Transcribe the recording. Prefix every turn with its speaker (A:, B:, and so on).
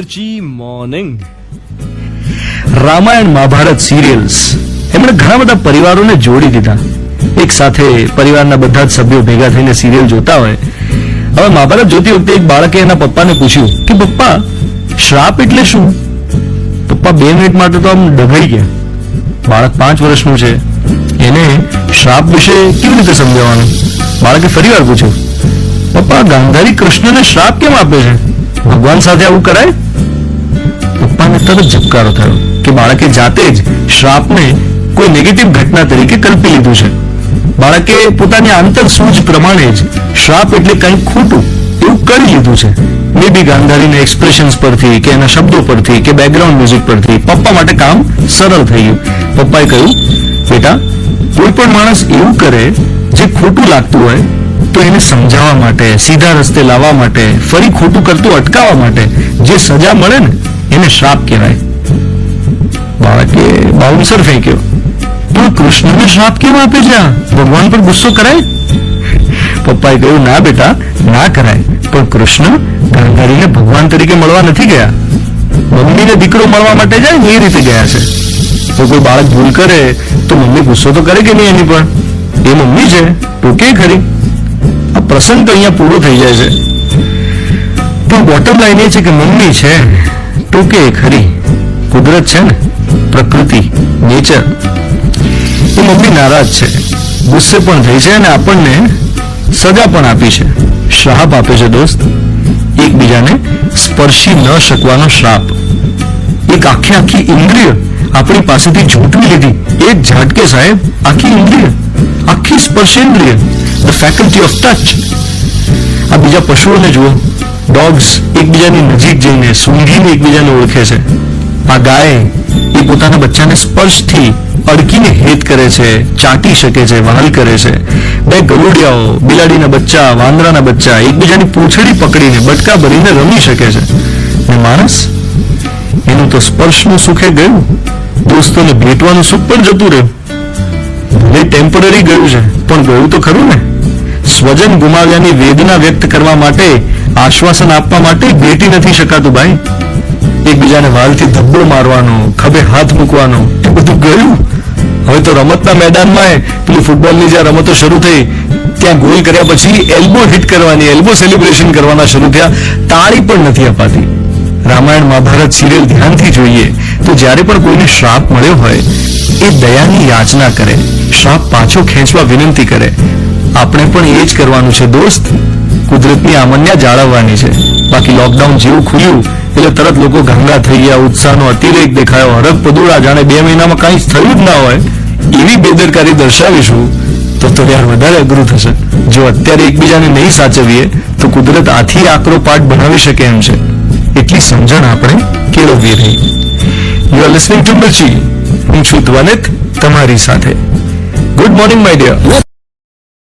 A: मिर्ची morning
B: Ramayana Mahabharata serials એમણે ઘણા બધા પરિવારોને જોડી દીધા. એક સાથે પરિવારના બધા જ સભ્યો ભેગા થઈને સિરિયલ જોતા હોય. હવે મહાભારત જોતી વખતે એક બાળકે એના પપ્પાને પૂછ્યું કે પપ્પા, શ્રાપ એટલે શું? પપ્પા 2 મિનિટ માટે તો આમ ડઘાઈ ગયા. બાળક 5 વર્ષનું છે, એને શ્રાપ વિશે કેવી રીતે સમજાવવાનું? બાળકે ફરીવાર પૂછ્યું, પપ્પા, ગાંધારી કૃષ્ણને શ્રાપ કેમ આપે છે? ભગવાન સાથે આવું કરાય? પપ્પાને તરત ઝબકારો થયો કે બાળકે જાતે જ શ્રાપને કોઈ નેગેટિવ ઘટના તરીકે કલ્પી લીધું છે. બાળકે પોતાની આંતર સૂઝ પ્રમાણે જ શ્રાપ એટલે કંઈક ખોટું એવું કરી લીધું છે. મે બી ગાંધારીના એક્સપ્રેશન્સ પરથી કે એના શબ્દો પરથી કે બેકગ્રાઉન્ડ મ્યુઝિક પરથી પપ્પા માટે કામ સરળ થઈ ગયું. પપ્પાએ કહ્યું, બેટા, કોઈ પણ માણસ એવું કરે જે ખોટું લાગતું હોય તો એને સમજાવવા માટે, સીધા રસ્તે લાવવા માટે, ફરી ખોટું કરતું અટકાવવા માટે જે સજા મળે ને એને શ્રાપ કહેવાય. બાળકે બાઉન્સર ફેંક્યો, પણ કૃષ્ણને શ્રાપ કેમ આપે છે? ભગવાન પર ગુસ્સો કરાય? પપ્પાએ કહ્યું, ના બેટા, ના કરાય, પણ કૃષ્ણ ગાંધારીને ભગવાન તરીકે મળવા નથી ગયા. મમ્મીને દીકરો મળવા માટે જાય ને એ રીતે ગયા છે. તો કોઈ બાળક ભૂલ કરે તો મમ્મી ગુસ્સો તો કરે કે નહીં એની પર? એ મમ્મી છે, ટોકે ખરી. આ પ્રસંગ તો અહીંયા પૂરો થઈ જાય છે, પણ બોટમ લાઈન એ છે કે મમ્મી છે, ટોકે ખરી. કુદરત છે ને, પ્રકૃતિ, નેચર. એ મમ્મી નારાજ છે, ગુસ્સે પણ થઈ છે અને આપણને સજા પણ આપી છે, શ્રાપ આપે છે. દોસ્ત, એકબીજાને સ્પર્શી ન શકવાનો શ્રાપ. એક આખી ઇન્દ્રિય આપણી પાસેથી ઝૂંટવી લીધી. એક ઝાટકે સાહેબ, આખી ઇન્દ્રિય, આખી સ્પર્શેન્દ્રિય, ધ ફેકલ્ટી ઓફ ટચ. આ બીજા પશુઓને જુઓ, ડોગ્સ એકબીજાની નજીક જઈને સૂંઘીને એકબીજાને ઓળખે છે. આ ગાય એ પોતાના બચ્ચાને સ્પર્શથી અડકીને હેત કરે છે, ચાટી શકે છે, વહાલ કરે છે. બે ગલુડિયાઓ, બિલાડીના બચ્ચા, વાંદરાના બચ્ચા એકબીજાની પૂંછડી પકડીને બટકા ભરીને રમી શકે છે. ને માણસ, એનું તો સ્પર્શનું સુખે ગયું, દોસ્તોને ભેટવાનું સુખ પણ જતું રહ્યું. ભલે ટેમ્પરરી ગયું છે, પણ ગયું તો ખરું ને. સ્વજન ગુમાવ્યાની વેદના વ્યક્ત કરવા માટે, આશ્વાસન આપવા માટે ભેટી નથી શકાતું ભાઈ. એકબીજાને વાલથી ધબ્બો મારવાનો, ખભે હાથ મૂકવાનો, એ બધું ગયું. હવે તો રમતના મેદાનમાં પેલી ફૂટબોલની જે રમતો શરૂ થઈ, ત્યાં ગોલ કર્યા પછી એલ્બો હિટ કરવાની, એલ્બો સેલિબ્રેશન કરવાના શરૂ થયા. તાળી પણ નથી અપાતી. રામાયણ મહાભારત સિરિયલ ધ્યાનથી જોઈએ તો જ્યારે પણ કોઈને શ્રાપ મળ્યો હોય એ દયાની યાચના કરે, શ્રાપ પાછો ખેંચવા વિનંતી કરે. આપણે પણ એ જ કરવાનું છે દોસ્ત. કુદરતની આમન્યા જાળવવાની છે. બાકી લોકડાઉન જેવું ખુલ્યું એટલે તરત લોકો ગાંડા થઈ ગયા, ઉત્સાહનો અતિરેક દેખાયો, હરક પદુડા, જાણે 2 મહિનામાં કાંઈ થયું જ ના હોય એવી બેદરકારી દર્શાવીશું તો યાર વધારે અઘરું થશે. જો અત્યારે એકબીજાને નહીં સાચવીએ તો કુદરત આથી આકરો પાઠ બનાવી શકે એમ છે. એટલી સમજણ આપણે કેળવવી રહી. You are listening to Mirchi. હું છું ધ્વનિત, તમારી સાથે. Good morning my dear.